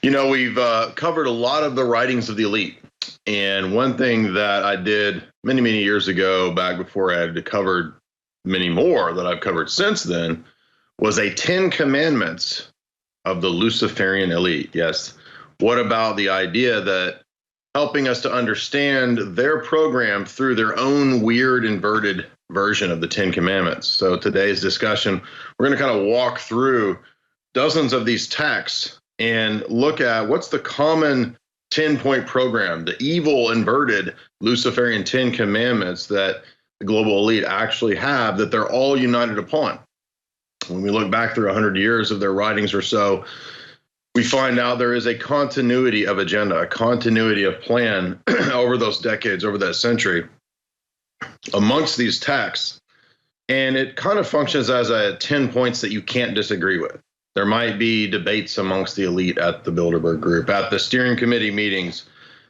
We've covered a lot of the writings of the elite. And one thing that I did many, many years ago, back before I had covered many more that I've covered since then, was a 10 Commandments of the Luciferian elite. Yes. What about the idea that helping us to understand their program through their own weird inverted version of the 10 Commandments? So today's discussion, we're going to kind of walk through dozens of these texts and look at what's the common 10-point program, the evil inverted Luciferian 10 Commandments that the global elite actually have, that they're all united upon. When we look back through 100 years of their writings or so, we find out there is a continuity of agenda, a continuity of plan over those decades, over that century, amongst these texts. And it kind of functions as a 10 points that you can't disagree with. There might be debates amongst the elite at the Bilderberg Group, at the steering committee meetings.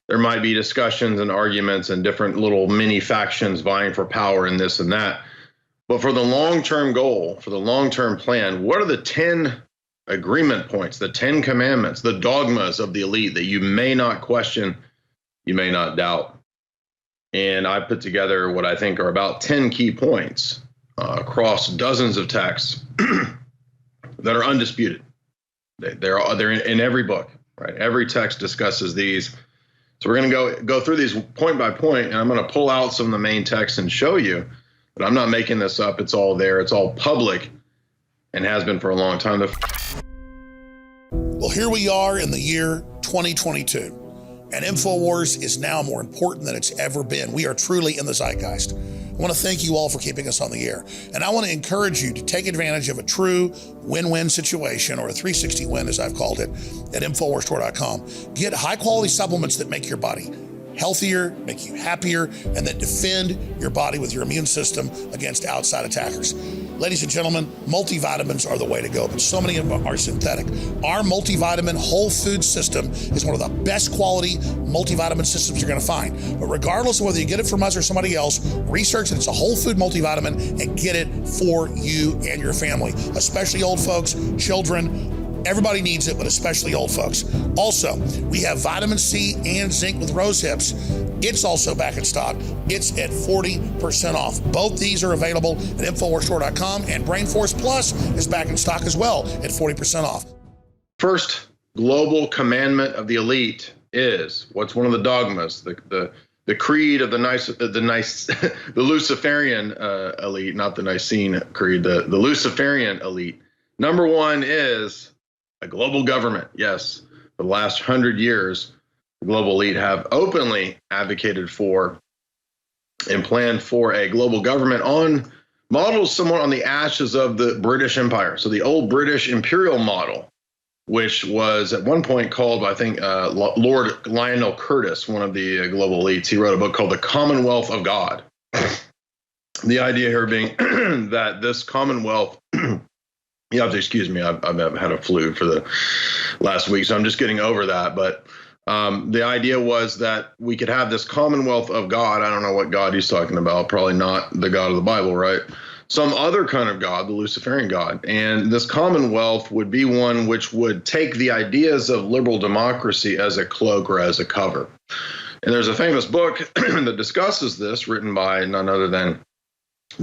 There might be discussions and arguments and different little mini factions vying for power and this and that. But for the long-term goal, for the long-term plan, what are the 10 agreement points, the 10 commandments, the dogmas of the elite that you may not question, you may not doubt? And I put together what I think are about 10 key points across dozens of texts that are undisputed. They're in every book, right? Every text discusses these. So we're going to go through these point by point, and I'm going to pull out some of the main texts and show you. But I'm not making this up. It's all there. It's all public and has been for a long time. Well, here we are in the year 2022, and InfoWars is now more important than it's ever been. We are truly in the zeitgeist. I want to thank you all for keeping us on the air. And I want to encourage you to take advantage of a true win-win situation, or a 360 win, as I've called it, at InfoWarsStore.com. Get high-quality supplements that make your body healthier, make you happier, and that defend your body with your immune system against outside attackers. Ladies and gentlemen, multivitamins are the way to go, but so many of them are synthetic. Our multivitamin whole food system is one of the best quality multivitamin systems you're going to find. But regardless of whether you get it from us or somebody else, research that it's a whole food multivitamin and get it for you and your family, especially old folks, children. Everybody needs it, but especially old folks. Also, we have vitamin C and zinc with rose hips. It's also back in stock. It's at 40% off. Both these are available at InfoWarsStore.com, and Brain Force Plus is back in stock as well at 40% off. First global commandment of the elite is, what's one of the dogmas, the creed of the Luciferian elite, not the Nicene creed, the Luciferian elite. Number one is a global government. Yes, for the last 100 years, the global elite have openly advocated for and planned for a global government on models somewhat on the ashes of the British Empire. So the old British imperial model, which was at one point called, I think, Lord Lionel Curtis, one of the global elites. He wrote a book called The Commonwealth of God. The idea here being that this Commonwealth, you have to excuse me, I've had a flu for the last week, so I'm just getting over that. But the idea was that we could have this Commonwealth of God. I don't know what God he's talking about, probably not the God of the Bible, right? Some other kind of God, the Luciferian God. And this Commonwealth would be one which would take the ideas of liberal democracy as a cloak or as a cover. And there's a famous book that discusses this, written by none other than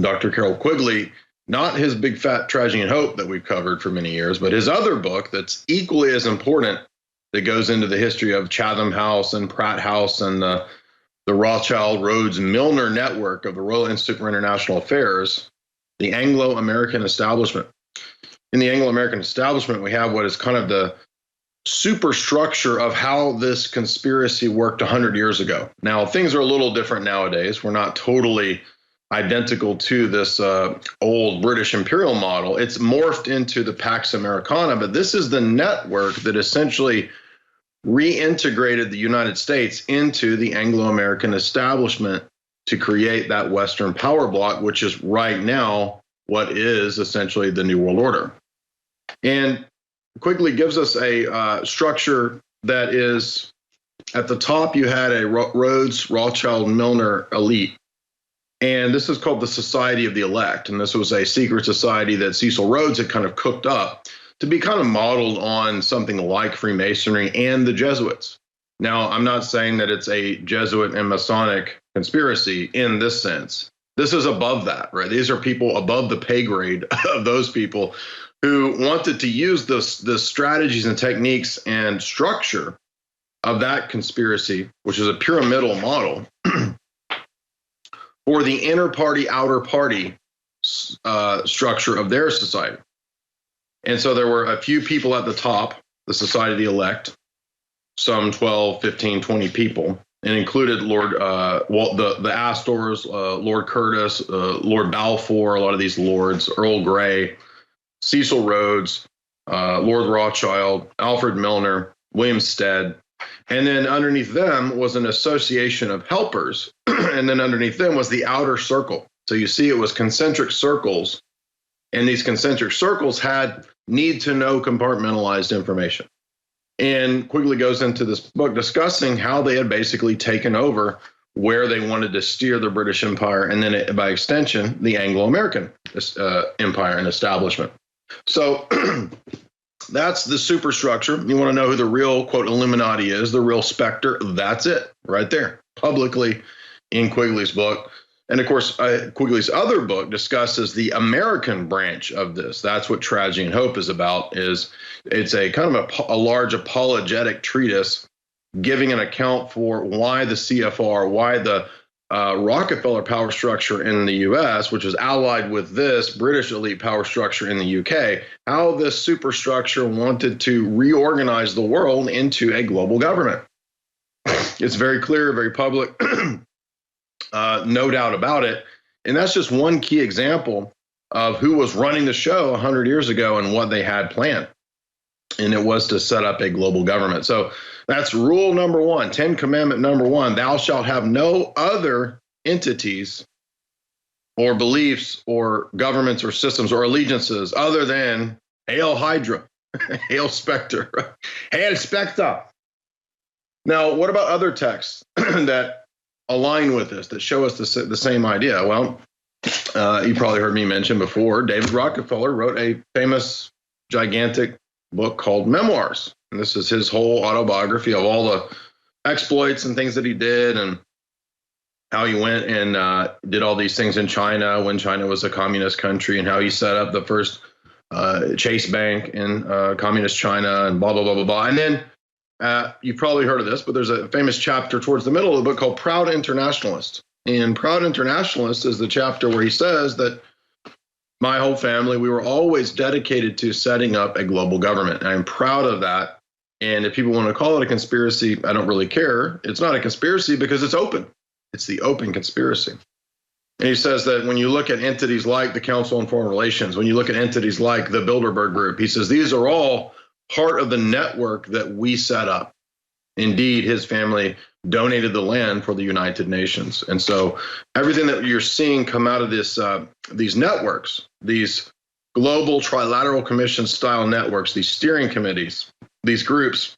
Dr. Carroll Quigley. Not his Big Fat Tragedy and Hope that we've covered for many years, but his other book that's equally as important, that goes into the history of Chatham House and Pratt House and the Rothschild Rhodes Milner network of the Royal Institute for International Affairs, the Anglo-American Establishment. In the Anglo-American Establishment, we have what is kind of the superstructure of how this conspiracy worked 100 years ago. Now, things are a little different nowadays. We're not totally identical to this old British imperial model. It's morphed into the Pax Americana, but this is the network that essentially reintegrated the United States into the Anglo-American establishment to create that Western power bloc, which is right now what is essentially the New World Order. And Quigley gives us a structure that is, at the top you had a Rhodes, Rothschild, Milner elite. And this is called the Society of the Elect. And this was a secret society that Cecil Rhodes had kind of cooked up to be kind of modeled on something like Freemasonry and the Jesuits. Now, I'm not saying that it's a Jesuit and Masonic conspiracy in this sense. This is above that, right? These are people above the pay grade of those people who wanted to use the strategies and techniques and structure of that conspiracy, which is a pyramidal model, for the inner party, outer party structure of their society. And so there were a few people at the top, the society of the elect, some 12, 15, 20 people, and included Lord, the Astors, Lord Curtis, Lord Balfour, a lot of these lords, Earl Grey, Cecil Rhodes, Lord Rothschild, Alfred Milner, William Stead. And then underneath them was an association of helpers. And then underneath them was the outer circle. So you see it was concentric circles. And these concentric circles had need to know compartmentalized information. And Quigley goes into this book discussing how they had basically taken over where they wanted to steer the British Empire, and then by extension, the Anglo-American Empire and establishment. So that's the superstructure. You want to know who the real, quote, Illuminati is, the real specter. That's it right there, publicly in Quigley's book. And of course, Quigley's other book discusses the American branch of this. That's what Tragedy and Hope is about. It's a kind of a large apologetic treatise giving an account for why the CFR, why the Rockefeller power structure in the U.S., which is allied with this British elite power structure in the U.K., how this superstructure wanted to reorganize the world into a global government. It's very clear, very public. No doubt about it. And that's just one key example of who was running the show 100 years ago and what they had planned. And it was to set up a global government. So that's rule number one, 10 commandment number one, thou shalt have no other entities or beliefs or governments or systems or allegiances other than Hail Hydra, Hail Spectre, Hail Spectre. Now, what about other texts that align with this, that show us the same idea? Well, you probably heard me mention before, David Rockefeller wrote a famous, gigantic book called Memoirs. And this is his whole autobiography of all the exploits and things that he did and how he went and did all these things in China when China was a communist country, and how he set up the first Chase Bank in communist China, and blah, blah, blah, blah, blah. And then you've probably heard of this, but there's a famous chapter towards the middle of the book called Proud Internationalist. And Proud Internationalist is the chapter where he says that my whole family, we were always dedicated to setting up a global government. And I'm proud of that. And if people want to call it a conspiracy, I don't really care. It's not a conspiracy because it's open. It's the open conspiracy. And he says that when you look at entities like the Council on Foreign Relations, when you look at entities like the Bilderberg Group, he says these are all part of the network that we set up. Indeed, his family donated the land for the United Nations. And so everything that you're seeing come out of this, these networks, these global trilateral commission style networks, these steering committees, these groups,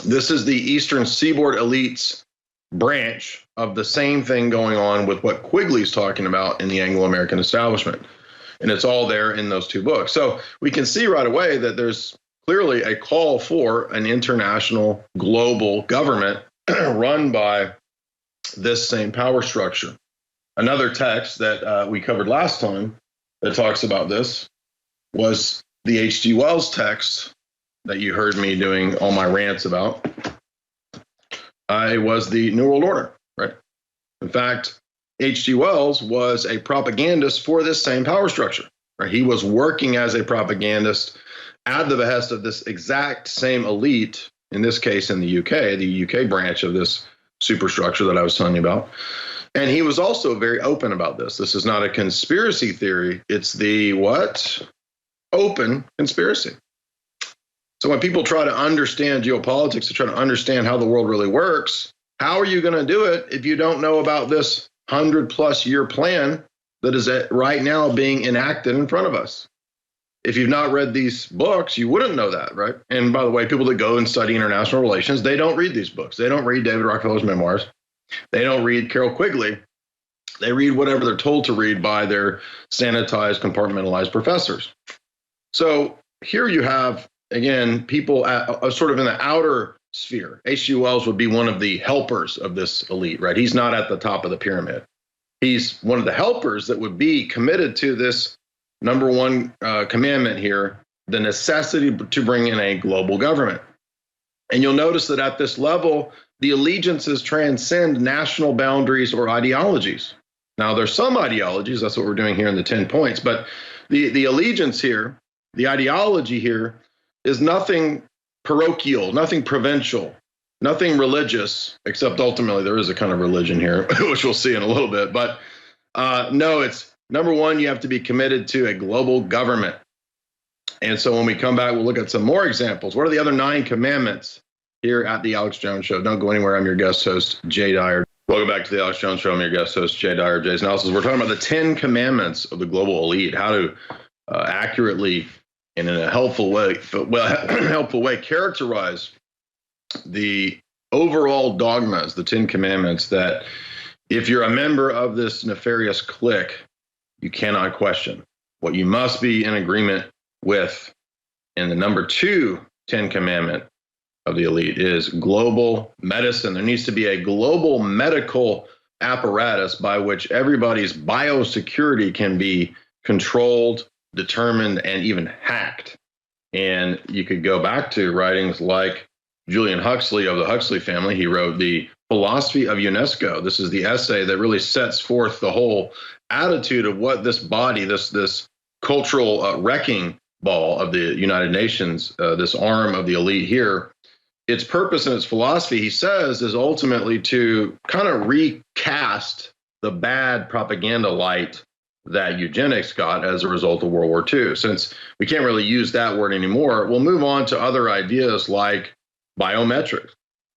this is the Eastern Seaboard elites branch of the same thing going on with what Quigley's talking about in the Anglo-American Establishment. And it's all there in those two books. So we can see right away that there's clearly a call for an international global government run by this same power structure. Another text that we covered last time that talks about this was the H.G. Wells text that you heard me doing all my rants about. It was the New World Order, right? In fact, H.G. Wells was a propagandist for this same power structure, right? He was working as a propagandist at the behest of this exact same elite, in this case in the UK branch of this superstructure that I was telling you about. And he was also very open about this. This is not a conspiracy theory. It's the what? Open conspiracy. So when people try to understand geopolitics, to try to understand how the world really works, how are you going to do it if you don't know about this 100+ year plan that is right now being enacted in front of us? If you've not read these books, you wouldn't know that, right? And by the way, people that go and study international relations, they don't read these books. They don't read David Rockefeller's memoirs. They don't read Carroll Quigley. They read whatever they're told to read by their sanitized, compartmentalized professors. So here you have, again, people sort of in the outer sphere. H.G. Wells would be one of the helpers of this elite, right? He's not at the top of the pyramid. He's one of the helpers that would be committed to this number one commandment here, the necessity to bring in a global government. And you'll notice that at this level, the allegiances transcend national boundaries or ideologies. Now, there's some ideologies, that's what we're doing here in the 10 points, but the allegiance here, the ideology here, is nothing parochial, nothing provincial, nothing religious, except ultimately there is a kind of religion here, which we'll see in a little bit. But no, it's number one, you have to be committed to a global government. And so when we come back, we'll look at some more examples. What are the other 9 commandments here at the Alex Jones Show? Don't go anywhere. I'm your guest host, Jay Dyer. Welcome back to the Alex Jones Show. I'm your guest host, Jay Dyer of Jay's Analysis. We're talking about the 10 commandments of the global elite, how to accurately and in a helpful way characterize the overall dogmas, the 10 commandments that if you're a member of this nefarious clique, you cannot question. What you must be in agreement with in the number 2 10 commandment of the elite is global medicine. There needs to be a global medical apparatus by which everybody's biosecurity can be controlled, determined, and even hacked. And you could go back to writings like Julian Huxley of the Huxley family. He wrote The Philosophy of UNESCO. This is the essay that really sets forth the whole attitude of what this body, this cultural wrecking ball of the United Nations, this arm of the elite here, its purpose and its philosophy, he says, is ultimately to kind of recast the bad propaganda light that eugenics got as a result of World War II. Since we can't really use that word anymore, we'll move on to other ideas like biometrics,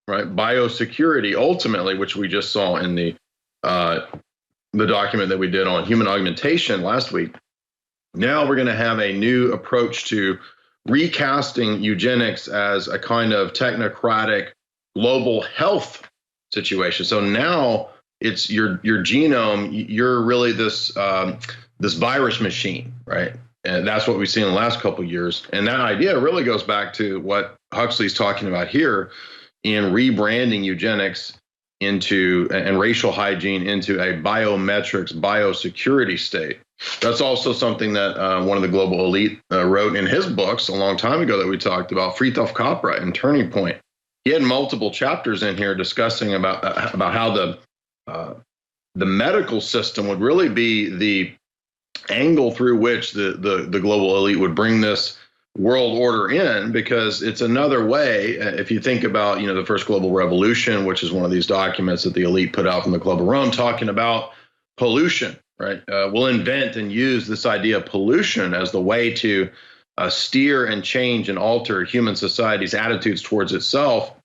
right? Biosecurity, ultimately, which we just saw in the document that we did on human augmentation last week. Now we're going to have a new approach to recasting eugenics as a kind of technocratic global health situation. So now it's your genome. You're really this virus machine, right? And that's what we've seen in the last couple of years. And that idea really goes back to what Huxley's talking about here in rebranding eugenics into and racial hygiene into a biometrics, biosecurity state. That's also something that one of the global elite wrote in his books a long time ago that we talked about, Friedhof Capra and Turning Point. He had multiple chapters in here discussing about how the medical system would really be the angle through which the global elite would bring this world order in, because it's another way. If you think about, the first global revolution, which is one of these documents that the elite put out from the Club of Rome, talking about pollution, right? We'll invent and use this idea of pollution as the way to steer and change and alter human society's attitudes towards itself.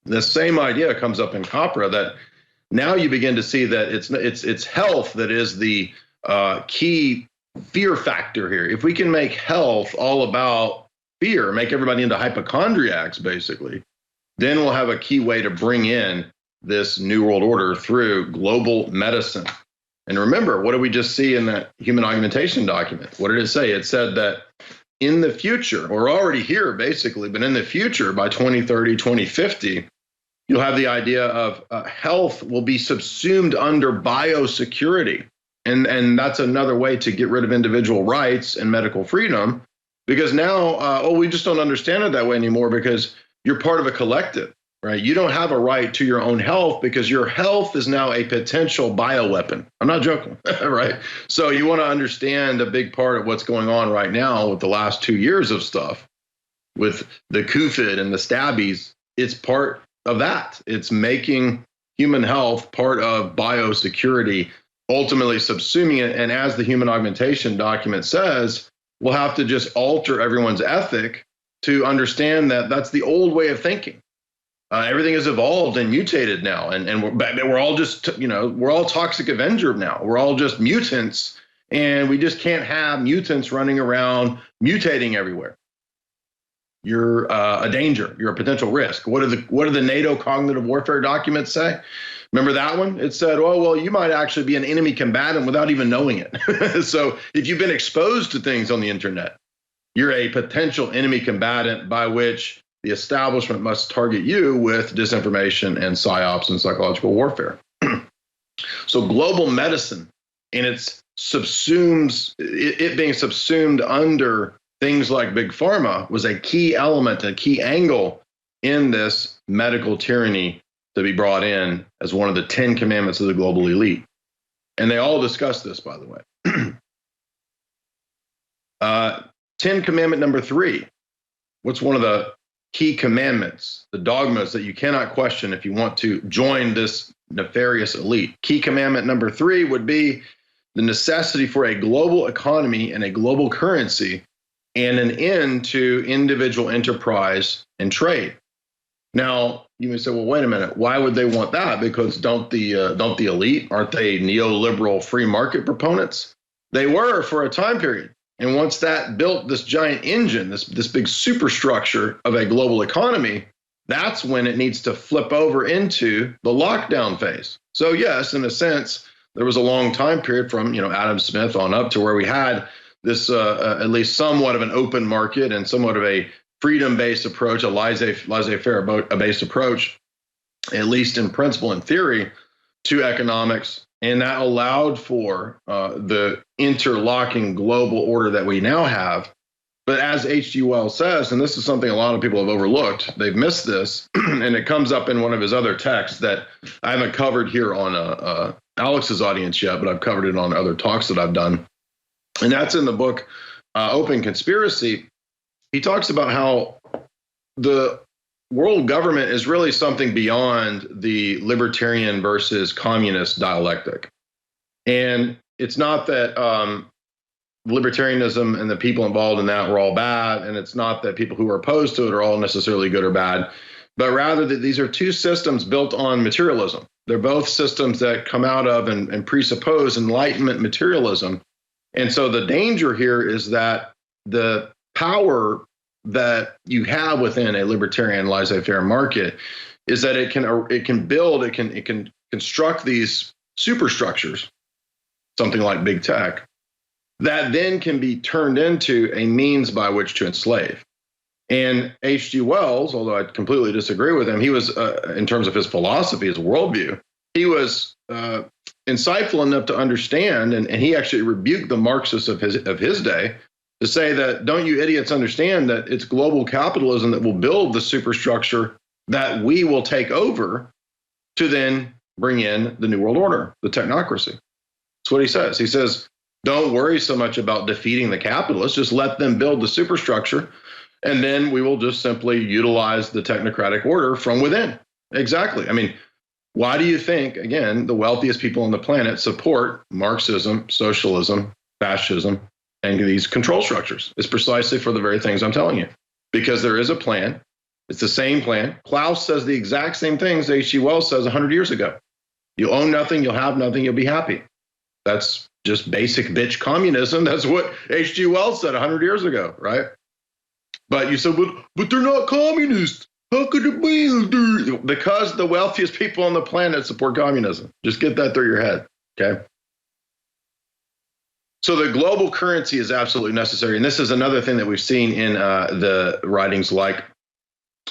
The same idea comes up in Capra, that now you begin to see that it's health that is the key fear factor here. If we can make health all about fear, make everybody into hypochondriacs, basically, then we'll have a key way to bring in this new world order through global medicine. And remember, what did we just see in that human augmentation document? What did it say? It said that in the future, we're already here basically, but in the future, by 2030, 2050, you'll have the idea of health will be subsumed under biosecurity. And that's another way to get rid of individual rights and medical freedom, because now, we just don't understand it that way anymore, because you're part of a collective, right? You don't have a right to your own health because your health is now a potential bioweapon. I'm not joking, right? So you want to understand a big part of what's going on right now with the last 2 years of stuff with the COVID and the stabbies. It's part of that. It's making human health part of biosecurity, ultimately subsuming it. And as the human augmentation document says, we'll have to just alter everyone's ethic to understand that that's the old way of thinking. Everything has evolved and mutated now. And we're all just, we're all toxic Avenger now. We're all just mutants, and we just can't have mutants running around mutating everywhere. You're a danger. You're a potential risk. What do the NATO cognitive warfare documents say? Remember that one? It said, oh, well, you might actually be an enemy combatant without even knowing it. So if you've been exposed to things on the internet, you're a potential enemy combatant by which the establishment must target you with disinformation and psyops and psychological warfare. So global medicine and it being subsumed under things like big pharma was a key element, a key angle in this medical tyranny to be brought in as one of the 10 commandments of the global elite. And they all discuss this, by the way. 10 commandment number 3. What's one of the key commandments, the dogmas that you cannot question if you want to join this nefarious elite? Key commandment number 3 would be the necessity for a global economy and a global currency and an end to individual enterprise and trade. Now, you may say, well, wait a minute. Why would they want that? Because don't the elite, aren't they neoliberal free market proponents? They were for a time period. And once that built this giant engine, this big superstructure of a global economy, that's when it needs to flip over into the lockdown phase. So yes, in a sense, there was a long time period from Adam Smith on up to where we had this at least somewhat of an open market and somewhat of a freedom-based approach, a laissez-faire-based approach, at least in principle and theory, to economics. And that allowed for the interlocking global order that we now have. But as H.G. Wells says, and this is something a lot of people have overlooked, they've missed this, and it comes up in one of his other texts that I haven't covered here on Alex's audience yet, but I've covered it on other talks that I've done. And that's in the book Open Conspiracy. He talks about how the world government is really something beyond the libertarian versus communist dialectic. And it's not that libertarianism and the people involved in that were all bad, and it's not that people who are opposed to it are all necessarily good or bad, but rather that these are two systems built on materialism. They're both systems that come out of and presuppose Enlightenment materialism. And so the danger here is that the power that you have within a libertarian laissez-faire market is that it can construct these superstructures, something like big tech, that then can be turned into a means by which to enslave. And H.G. Wells, although I completely disagree with him, he was, in terms of his philosophy, his worldview, he was insightful enough to understand, and he actually rebuked the Marxists of his day, to say that, don't you idiots understand that it's global capitalism that will build the superstructure that we will take over to then bring in the New World Order, the technocracy. That's what he says. He says, don't worry so much about defeating the capitalists, just let them build the superstructure, and then we will just simply utilize the technocratic order from within. Exactly. I mean, why do you think, again, the wealthiest people on the planet support Marxism, socialism, fascism, and these control structures? It's precisely for the very things I'm telling you, because there is a plan. It's the same plan. Klaus says the exact same things H.G. Wells says 100 years ago. You'll own nothing, you'll have nothing, you'll be happy. That's just basic bitch communism. That's what H.G. Wells said 100 years ago, right? But you said, but they're not communist. How could it be? Because the wealthiest people on the planet support communism. Just get that through your head, okay? So the global currency is absolutely necessary. And this is another thing that we've seen in the writings like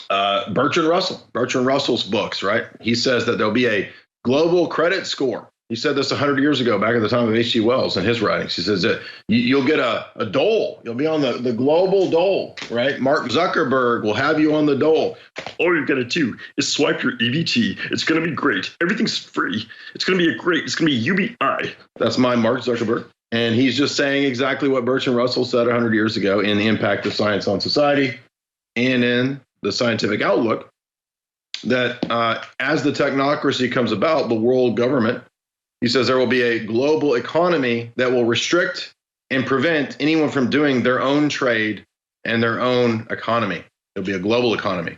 Bertrand Russell. Bertrand Russell's books, right? He says that there'll be a global credit score. He said this 100 years ago, back at the time of H.G. Wells in his writings. He says that you'll get a dole. You'll be on the global dole, right? Mark Zuckerberg will have you on the dole. All you're going to do is swipe your EBT. It's going to be great. Everything's free. It's going to be it's going to be UBI. That's my Mark Zuckerberg. And he's just saying exactly what Bertrand Russell said 100 years ago in The Impact of Science on Society and in The Scientific Outlook, that as the technocracy comes about, the world government, he says there will be a global economy that will restrict and prevent anyone from doing their own trade and their own economy. It'll be a global economy.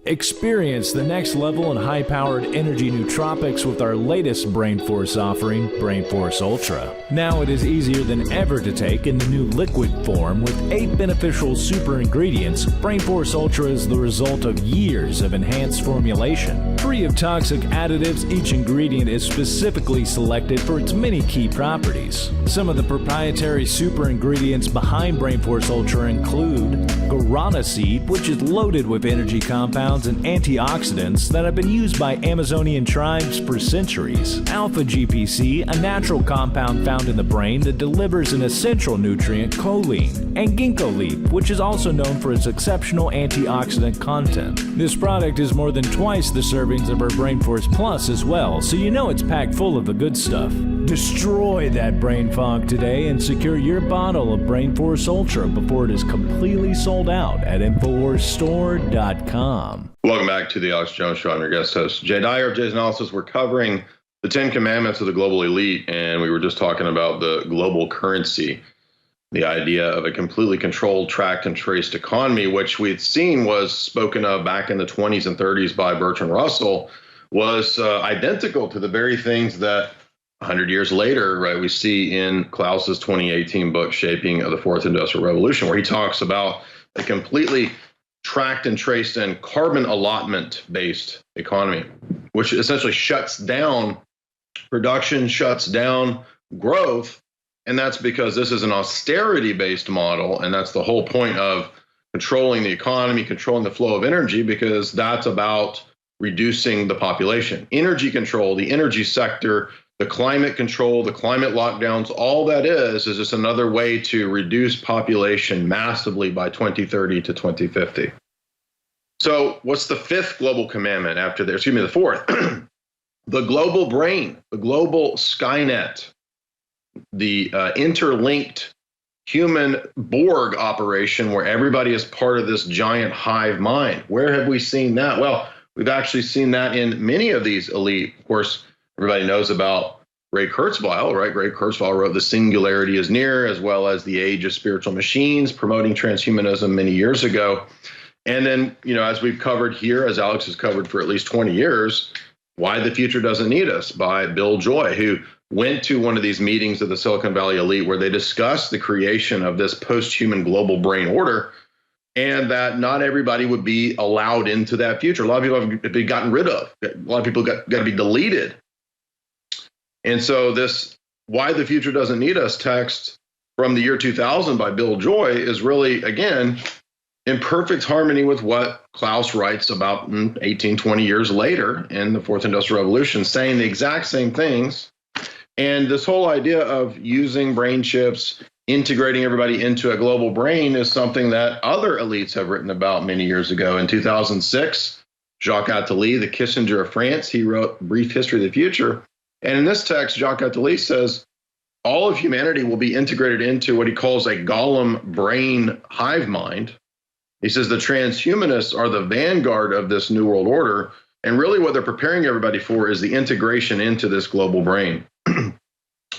Experience the next level in high-powered energy nootropics with our latest BrainForce offering, BrainForce Ultra. Now it is easier than ever to take in the new liquid form with 8 beneficial super ingredients. BrainForce Ultra is the result of years of enhanced formulation. Free of toxic additives, each ingredient is specifically selected for its many key properties. Some of the proprietary super ingredients behind Brainforce Ultra include guarana seed, which is loaded with energy compounds and antioxidants that have been used by Amazonian tribes for centuries. Alpha GPC, a natural compound found in the brain that delivers an essential nutrient, choline. And ginkgo leaf, which is also known for its exceptional antioxidant content. This product is more than twice the servings of our Brainforce Plus as well, so you know it's packed full of the good stuff. Destroy that brain fog today and secure your bottle of Brainforce Ultra before it is completely sold out at InfoWarsStore.com. Welcome back to the Alex Jones Show. I'm your guest host, Jay Dyer of Jay's Analysis. We're covering the 10 Commandments of the Global Elite, and we were just talking about the global currency, the idea of a completely controlled, tracked, and traced economy, which we'd seen was spoken of back in the 20s and 30s by Bertrand Russell, was identical to the very things that 100 years later, right, we see in Klaus's 2018 book, Shaping of the Fourth Industrial Revolution, where he talks about a completely tracked and traced and carbon allotment-based economy, which essentially shuts down production, shuts down growth. And that's because this is an austerity-based model, and that's the whole point of controlling the economy, controlling the flow of energy, because that's about reducing the population. Energy control, the energy sector, the climate control, the climate lockdowns, all that is just another way to reduce population massively by 2030 to 2050. So what's the fifth global commandment after there? Excuse me, the fourth. The global brain, the global Skynet, the interlinked human Borg operation where everybody is part of this giant hive mind. Where have we seen that? Well, we've actually seen that in many of these elite. Of course, everybody knows about Ray Kurzweil, right? Ray Kurzweil wrote The Singularity is Near, as well as The Age of Spiritual Machines, promoting transhumanism many years ago. And then, as we've covered here, as Alex has covered for at least 20 years, Why the Future Doesn't Need Us by Bill Joy, who went to one of these meetings of the Silicon Valley elite where they discussed the creation of this post-human global brain order, and that not everybody would be allowed into that future. A lot of people have been gotten rid of. A lot of people got to be deleted. And so this Why the Future Doesn't Need Us text from the year 2000 by Bill Joy is really, again, in perfect harmony with what Klaus writes about 18, 20 years later in the Fourth Industrial Revolution, saying the exact same things. And this whole idea of using brain chips, integrating everybody into a global brain is something that other elites have written about many years ago. In 2006, Jacques Attali, the Kissinger of France, he wrote Brief History of the Future. And in this text, Jacques Attali says all of humanity will be integrated into what he calls a golem brain hive mind. He says the transhumanists are the vanguard of this New World Order. And really what they're preparing everybody for is the integration into this global brain.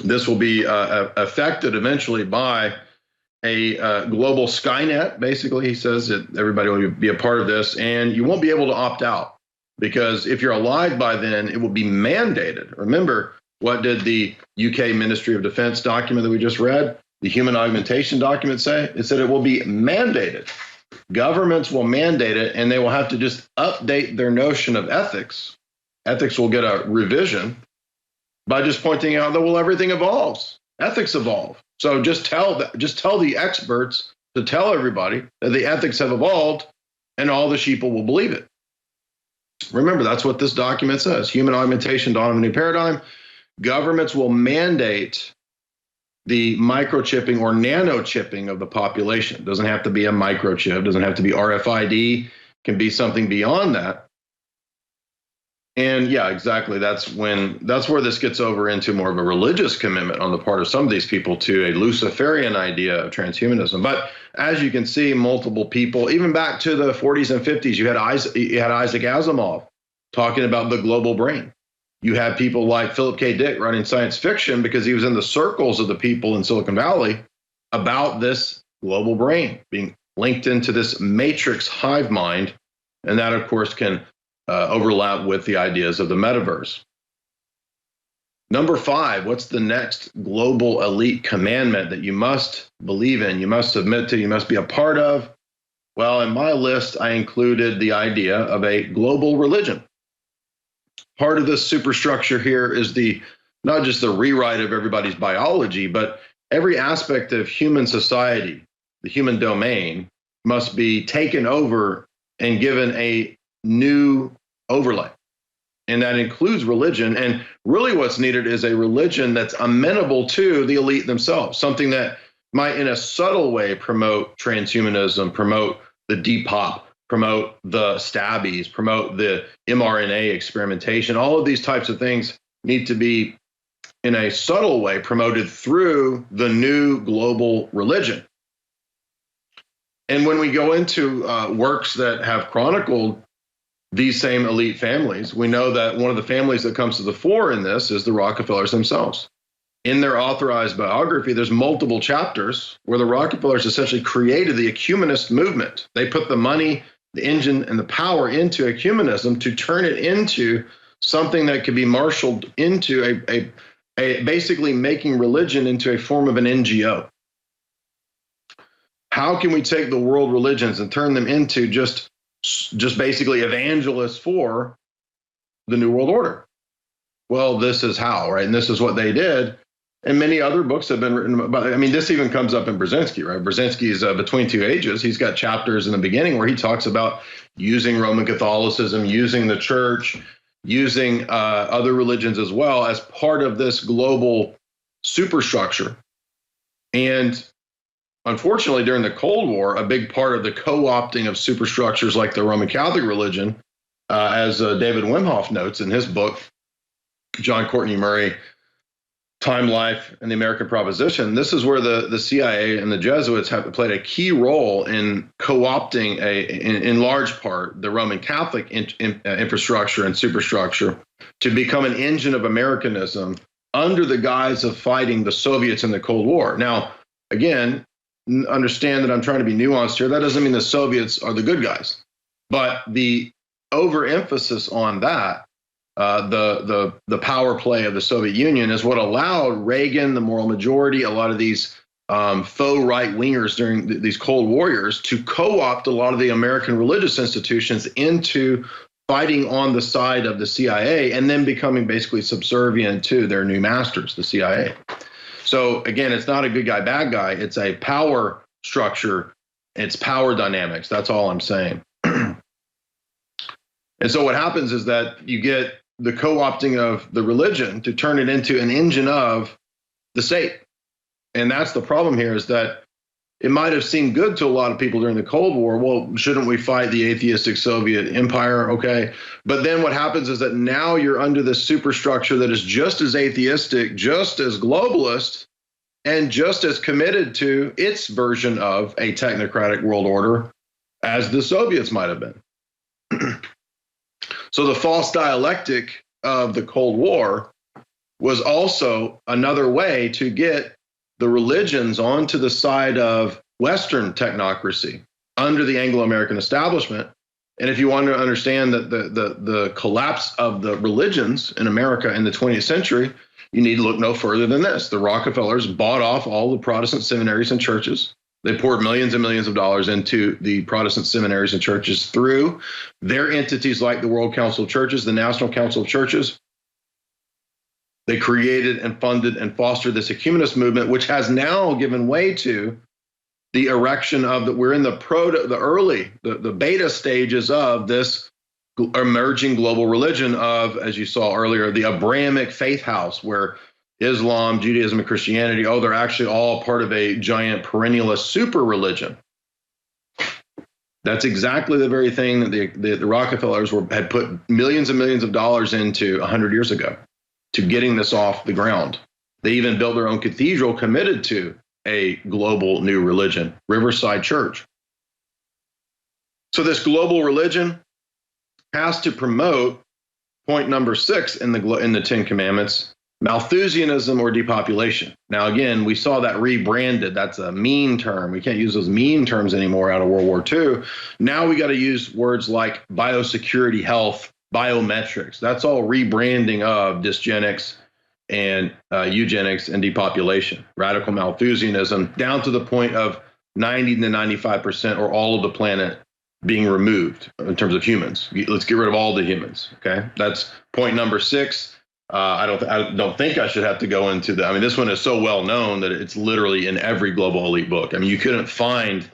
This will be affected eventually by a global Skynet. Basically, he says that everybody will be a part of this, and you won't be able to opt out, because if you're alive by then, it will be mandated. Remember, what did the UK Ministry of Defense document that we just read, the human augmentation document, say? It said it will be mandated. Governments will mandate it, and they will have to just update their notion of ethics. Ethics will get a revision by just pointing out that, well, everything evolves. Ethics evolve. So just tell the experts to tell everybody that the ethics have evolved, and all the sheeple will believe it. Remember, that's what this document says. Human augmentation, dawn of a new paradigm. Governments will mandate the microchipping or nanochipping of the population. It doesn't have to be a microchip. It doesn't have to be RFID. It can be something beyond that. And yeah, exactly. That's where this gets over into more of a religious commitment on the part of some of these people to a Luciferian idea of transhumanism. But as you can see, multiple people, even back to the 40s and 50s, you had Isaac Asimov talking about the global brain. You have people like Philip K. Dick writing science fiction because he was in the circles of the people in Silicon Valley about this global brain being linked into this matrix hive mind. And that, of course, can overlap with the ideas of the metaverse. Number 5, what's the next global elite commandment that you must believe in, you must submit to, you must be a part of? Well, in my list, I included the idea of a global religion. part of this superstructure here is not just the rewrite of everybody's biology, but every aspect of human society, the human domain, must be taken over and given a new overlay. And that includes religion. And really what's needed is a religion that's amenable to the elite themselves, something that might in a subtle way promote transhumanism, promote the Depop, promote the stabbies, promote the mRNA experimentation. All of these types of things need to be in a subtle way promoted through the new global religion. And when we go into works that have chronicled these same elite families, we know that one of the families that comes to the fore in this is the Rockefellers themselves. In their authorized biography, there's multiple chapters where the Rockefellers essentially created the ecumenist movement. They put the money, the engine, and the power into ecumenism to turn it into something that could be marshaled into a basically making religion into a form of an NGO. How can we take the world religions and turn them into just basically evangelists for the New World Order? Well, this is how, right? And this is what they did. And many other books have been written about it. I mean, this even comes up in Brzezinski, right? Brzezinski's Between Two Ages. He's got chapters in the beginning where he talks about using Roman Catholicism, using the church, using other religions as well as part of this global superstructure. And unfortunately, during the Cold War, a big part of the co-opting of superstructures like the Roman Catholic religion, as David Wimhoff notes in his book, John Courtney Murray, Time, Life, and the American Proposition, this is where the CIA and the Jesuits have played a key role in co-opting, in large part, the Roman Catholic infrastructure and superstructure to become an engine of Americanism under the guise of fighting the Soviets in the Cold War. Now, again, understand that I'm trying to be nuanced here. That doesn't mean the Soviets are the good guys, but the overemphasis on that, the power play of the Soviet Union is what allowed Reagan, the moral majority, a lot of these faux right-wingers during these Cold Wars to co-opt a lot of the American religious institutions into fighting on the side of the CIA and then becoming basically subservient to their new masters, the CIA. So again, it's not a good guy, bad guy. It's a power structure. It's power dynamics. That's all I'm saying. And so what happens is that you get the co-opting of the religion to turn it into an engine of the state. And that's the problem here, is that it might have seemed good to a lot of people during the Cold War. Well, shouldn't we fight the atheistic Soviet empire? Okay. But then what happens is that now you're under this superstructure that is just as atheistic, just as globalist, and just as committed to its version of a technocratic world order as the Soviets might have been. So the false dialectic of the Cold War was also another way to get the religions onto the side of Western technocracy under the Anglo-American Establishment. And if you want to understand that the collapse of the religions in America in the 20th century, you need to look no further than this. The Rockefellers bought off all the Protestant seminaries and churches. They poured millions and millions of dollars into the Protestant seminaries and churches through their entities like the World Council of Churches, the National Council of Churches. They created and funded and fostered this ecumenist movement, which has now given way to the erection of we're in the beta stages of this emerging global religion of, as you saw earlier, the Abrahamic faith house, where Islam, Judaism, and Christianity, they're actually all part of a giant perennialist super religion. That's exactly the very thing that the Rockefellers had put millions and millions of dollars into 100 years ago to getting this off the ground. They even built their own cathedral committed to a global new religion, Riverside Church. So this global religion has to promote point number 6 in the 10 Commandments, Malthusianism or depopulation. Now, again, we saw that rebranded. That's a mean term. We can't use those mean terms anymore out of World War II. Now we got to use words like biosecurity, health, biometrics. That's all rebranding of dysgenics and eugenics and depopulation, radical Malthusianism, down to the point of 90 to 95% or all of the planet being removed in terms of humans. Let's get rid of all the humans. Okay, that's point number 6. I don't think I should have to go into that. I mean, this one is so well known that it's literally in every global elite book. I mean, you couldn't find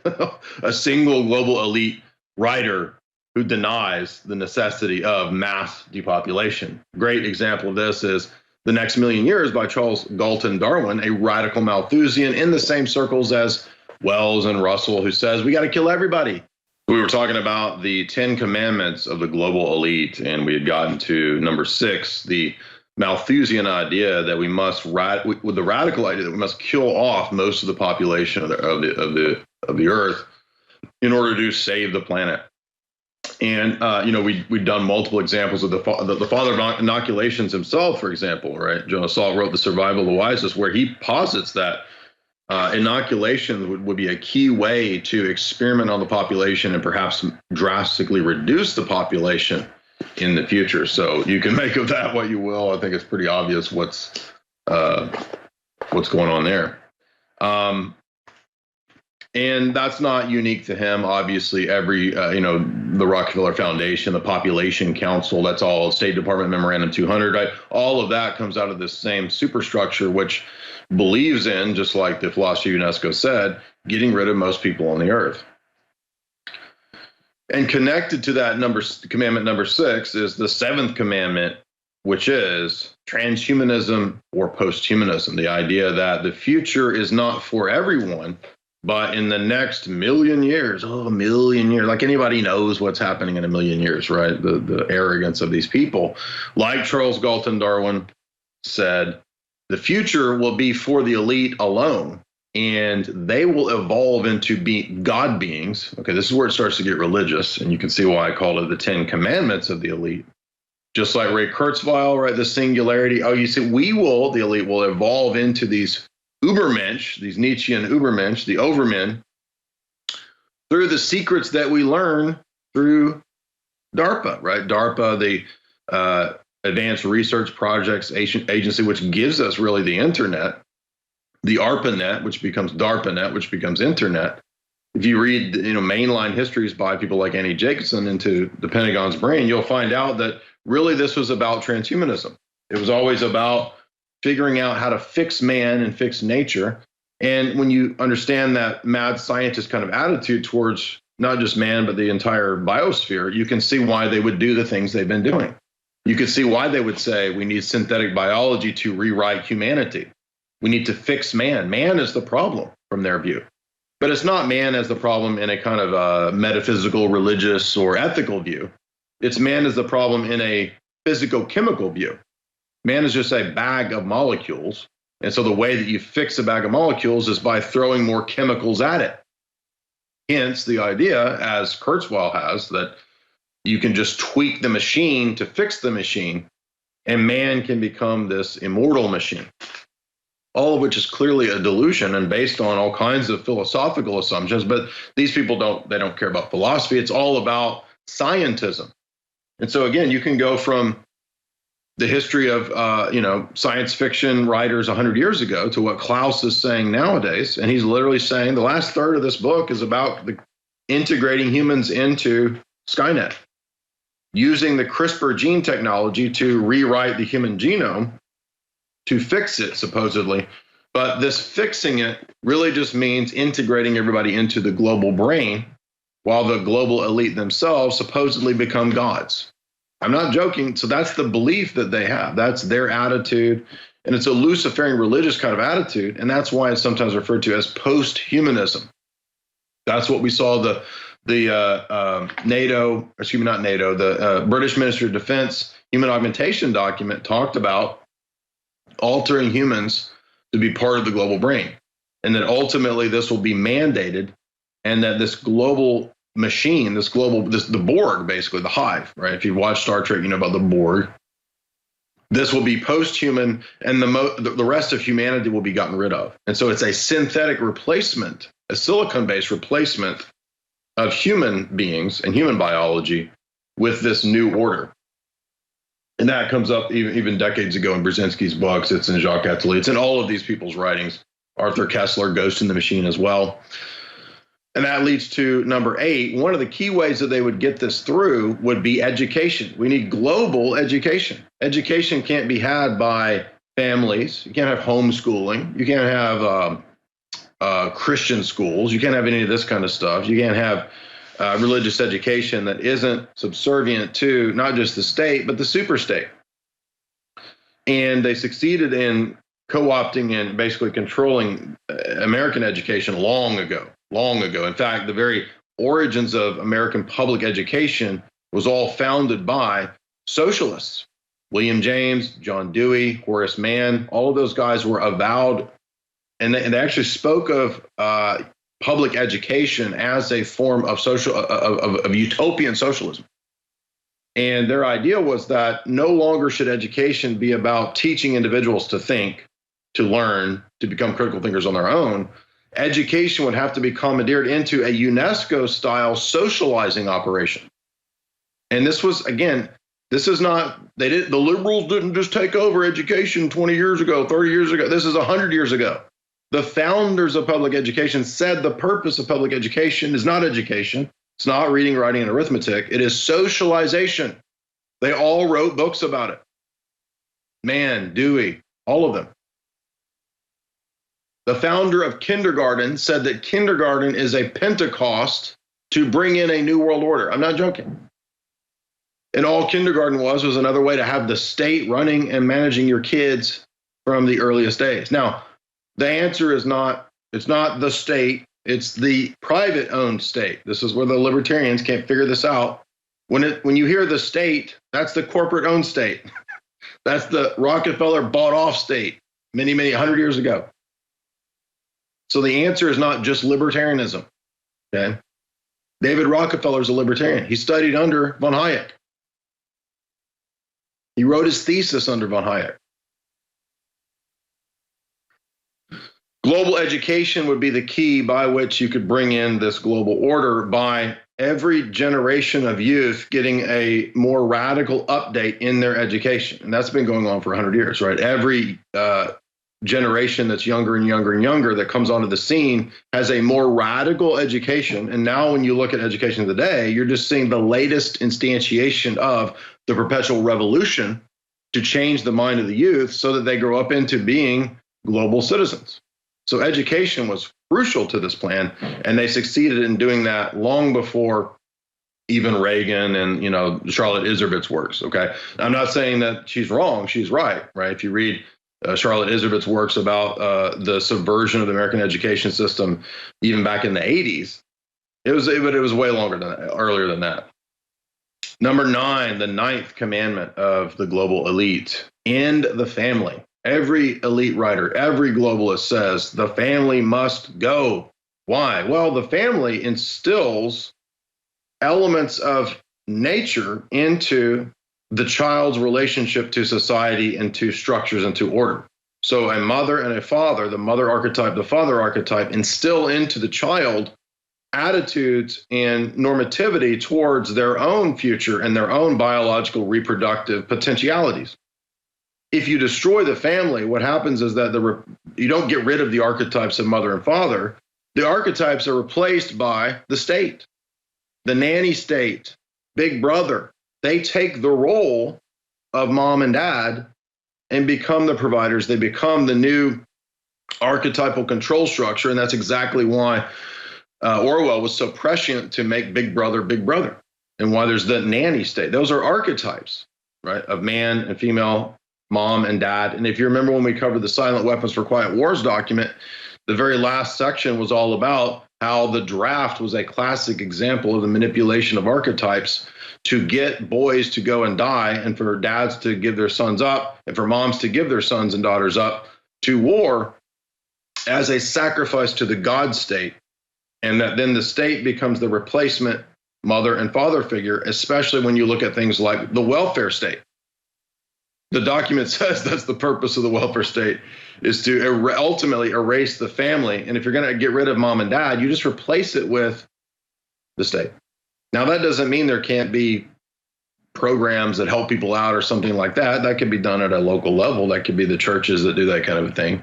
a single global elite writer who denies the necessity of mass depopulation. Great example of this is The Next Million Years by Charles Galton Darwin, a radical Malthusian in the same circles as Wells and Russell, who says we got to kill everybody. We were talking about the 10 commandments of the global elite, and we had gotten to number 6, the Malthusian idea that we must with the radical idea that we must kill off most of the population of the earth in order to save the planet. And we've done multiple examples of the father of inoculations himself, for example, right? Jonas Salk wrote The Survival of the Wisest, where he posits that inoculation would be a key way to experiment on the population and perhaps drastically reduce the population in the future. So you can make of that what you will. I think it's pretty obvious what's going on there. And that's not unique to him. Obviously, every, the Rockefeller Foundation, the Population Council, that's all State Department Memorandum 200, right? All of that comes out of this same superstructure, which believes in, just like the philosophy of UNESCO said, getting rid of most people on the earth. And connected to that commandment number 6 is the 7th commandment, which is transhumanism or posthumanism, the idea that the future is not for everyone, but in the next million years, a million years, like anybody knows what's happening in a million years, right? The arrogance of these people. Like Charles Galton Darwin said, the future will be for the elite alone, and they will evolve into God beings. Okay, this is where it starts to get religious, and you can see why I called it the 10 commandments of the elite. Just like Ray Kurzweil, right? The singularity. Oh, you see, the elite will evolve into these Übermensch, these Nietzschean Übermensch, the overmen, through the secrets that we learn through DARPA, right? DARPA, the Advanced Research Projects Agency, which gives us really the internet, the ARPANET, which becomes DARPANET, which becomes internet. If you read, mainline histories by people like Annie Jacobson into the Pentagon's brain, you'll find out that really this was about transhumanism. It was always about figuring out how to fix man and fix nature. And when you understand that mad scientist kind of attitude towards not just man, but the entire biosphere, you can see why they would do the things they've been doing. You could see why they would say we need synthetic biology to rewrite humanity. We need to fix man. Man is the problem from their view. But it's not man as the problem in a kind of metaphysical, religious, or ethical view. It's man as the problem in a physico-chemical view. Man is just a bag of molecules. And so the way that you fix a bag of molecules is by throwing more chemicals at it. Hence the idea, as Kurzweil has, that you can just tweak the machine to fix the machine, and man can become this immortal machine. All of which is clearly a delusion and based on all kinds of philosophical assumptions. But these people don't care about philosophy. It's all about scientism. And so again, you can go from the history of science fiction writers 100 years ago to what Klaus is saying nowadays. And he's literally saying the last third of this book is about integrating humans into Skynet, using the CRISPR gene technology to rewrite the human genome to fix it, supposedly. But this fixing it really just means integrating everybody into the global brain, while the global elite themselves supposedly become gods. I'm not joking. So that's the belief that they have. That's their attitude. And it's a Luciferian religious kind of attitude. And that's why it's sometimes referred to as post-humanism. That's what we saw the British Ministry of Defense Human Augmentation document talked about altering humans to be part of the global brain. And that ultimately this will be mandated, and that this global machine, the Borg, basically the hive, right? If you watch Star Trek, you know about the Borg. This will be post-human, and the rest of humanity will be gotten rid of. And so it's a synthetic replacement, a silicon-based replacement of human beings and human biology with this new order. And that comes up even decades ago in Brzezinski's books. It's in Jacques Attali. It's in all of these people's writings. Arthur Kessler, Ghost in the Machine as well. And that leads to number 8. One of the key ways that they would get this through would be education. We need global education. Education can't be had by families. You can't have homeschooling. You can't have Christian schools. You can't have any of this kind of stuff. You can't have religious education that isn't subservient to not just the state, but the superstate. And they succeeded in co-opting and basically controlling American education long ago. In fact, the very origins of American public education was all founded by socialists. William James, John Dewey, Horace Mann, all of those guys were avowed, and they actually spoke of public education as a form of of utopian socialism. And their idea was that no longer should education be about teaching individuals to think, to learn, to become critical thinkers on their own. Education would have to be commandeered into a UNESCO-style socializing operation. And this was, again, this is not, the liberals didn't just take over education 20 years ago, 30 years ago. This is 100 years ago. The founders of public education said the purpose of public education is not education. It's not reading, writing, and arithmetic. It is socialization. They all wrote books about it. Mann, Dewey, all of them. The founder of kindergarten said that kindergarten is a Pentecost to bring in a new world order. I'm not joking. And all kindergarten was another way to have the state running and managing your kids from the earliest days. Now, the answer is not, it's not the state, it's the private owned state. This is where the libertarians can't figure this out. When you hear the state, that's the corporate owned state. That's the Rockefeller bought off state many, 100 years ago. So the answer is not just libertarianism, okay? David Rockefeller is a libertarian. He studied under von Hayek. He wrote his thesis under von Hayek. Global education would be the key by which you could bring in this global order by every generation of youth getting a more radical update in their education. And that's been going on for 100 years, right? Every generation that's younger and younger and younger that comes onto the scene has a more radical education. And now when you look at education today, you're just seeing the latest instantiation of the perpetual revolution to change the mind of the youth so that they grow up into being global citizens. So education was crucial to this plan, and they succeeded in doing that long before even Reagan and, Charlotte Iserbyt's works, okay? I'm not saying that she's wrong, she's right? If you read Charlotte Iserbyt's works about the subversion of the American education system, even back in the 80s, it was way earlier than that. Number 9, the 9th commandment of the global elite: end the family. Every elite writer, every globalist says the family must go. Why? Well, the family instills elements of nature into the child's relationship to society and to structures and to order. So a mother and a father, the mother archetype, the father archetype, instill into the child attitudes and normativity towards their own future and their own biological reproductive potentialities. If you destroy the family, what happens is that you don't get rid of the archetypes of mother and father. The archetypes are replaced by the state, the nanny state, big brother. They take the role of mom and dad and become the providers. They become the new archetypal control structure. And that's exactly why Orwell was so prescient to make big brother, and why there's the nanny state. Those are archetypes, right, of man and female, mom and dad. And if you remember when we covered the Silent Weapons for Quiet Wars document, the very last section was all about how the draft was a classic example of the manipulation of archetypes to get boys to go and die, and for dads to give their sons up, and for moms to give their sons and daughters up to war as a sacrifice to the God state. And that then the state becomes the replacement mother and father figure, especially when you look at things like the welfare state. The document says that's the purpose of the welfare state, is to ultimately erase the family. And if you're going to get rid of mom and dad, you just replace it with the state. Now, that doesn't mean there can't be programs that help people out or something like that. That could be done at a local level. That could be the churches that do that kind of a thing.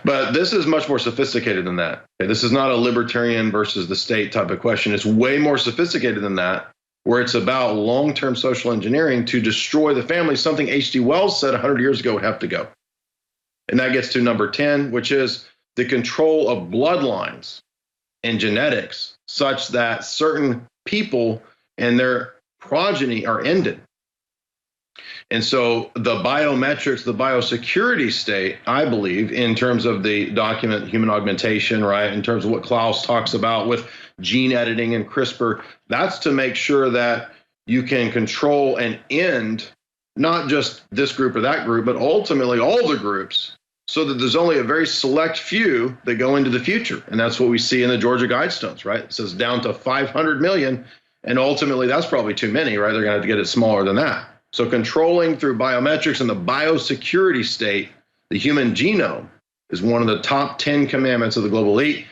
But this is much more sophisticated than that. Okay, this is not a libertarian versus the state type of question. It's way more sophisticated than that, where it's about long-term social engineering to destroy the family, something H.G. Wells said 100 years ago would have to go. And that gets to number 10, which is the control of bloodlines and genetics such that certain people and their progeny are ended. And so the biometrics, the biosecurity state, I believe, in terms of the document human augmentation, right, in terms of what Klaus talks about with gene editing and CRISPR, that's to make sure that you can control and end not just this group or that group, but ultimately all the groups, so that there's only a very select few that go into the future. And that's what we see in the Georgia Guidestones, right? It says down to 500 million. And ultimately, that's probably too many, right? They're going to have to get it smaller than that. So controlling through biometrics and the biosecurity state, the human genome, is one of the top 10 commandments of the global elite.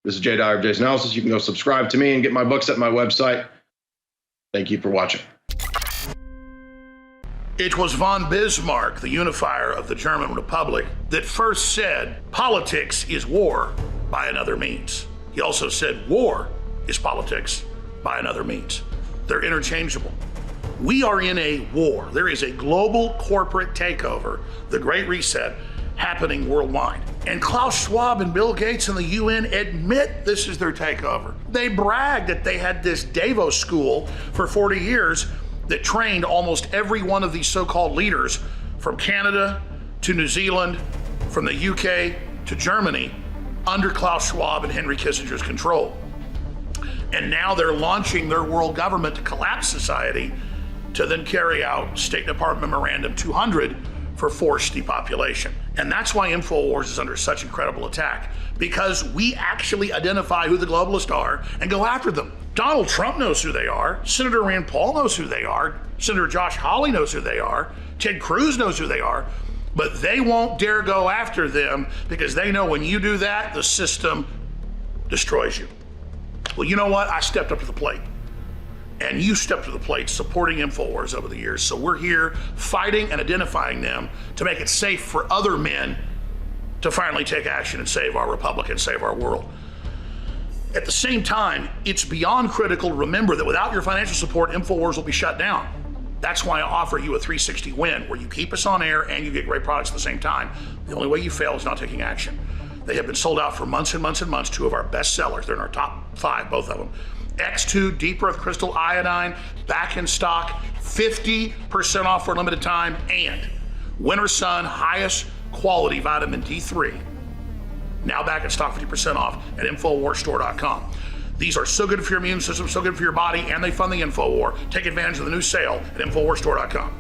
This is Jay Dyer of Jay's Analysis. You can go subscribe to me and get my books at my website. Thank you for watching. It was von Bismarck, the unifier of the German Republic, that first said politics is war by another means. He also said war is politics by another means. They're interchangeable. We are in a war. There is a global corporate takeover, the Great Reset, happening worldwide. And Klaus Schwab and Bill Gates and the UN admit this is their takeover. They brag that they had this Davos school for 40 years that trained almost every one of these so-called leaders from Canada to New Zealand, from the UK to Germany, under Klaus Schwab and Henry Kissinger's control. And now they're launching their world government to collapse society, to then carry out State Department Memorandum 200 for forced depopulation. And that's why InfoWars is under such incredible attack, because we actually identify who the globalists are and go after them. Donald Trump knows who they are. Senator Rand Paul knows who they are. Senator Josh Hawley knows who they are. Ted Cruz knows who they are. But they won't dare go after them because they know when you do that, the system destroys you. Well, you know what? I stepped up to the plate. And you stepped to the plate supporting InfoWars over the years. So we're here fighting and identifying them to make it safe for other men to finally take action and save our republic and save our world. At the same time, it's beyond critical to remember that without your financial support, InfoWars will be shut down. That's why I offer you a 360 win, where you keep us on air and you get great products at the same time. The only way you fail is not taking action. They have been sold out for months and months and months, 2 of our best sellers. They're in our top 5, both of them. X2 Deep Earth Crystal Iodine, back in stock, 50% off for a limited time, and Winter Sun highest quality vitamin D3, now back in stock, 50% off at InfoWarsStore.com. These are so good for your immune system, so good for your body, and they fund the InfoWar. Take advantage of the new sale at InfoWarsStore.com.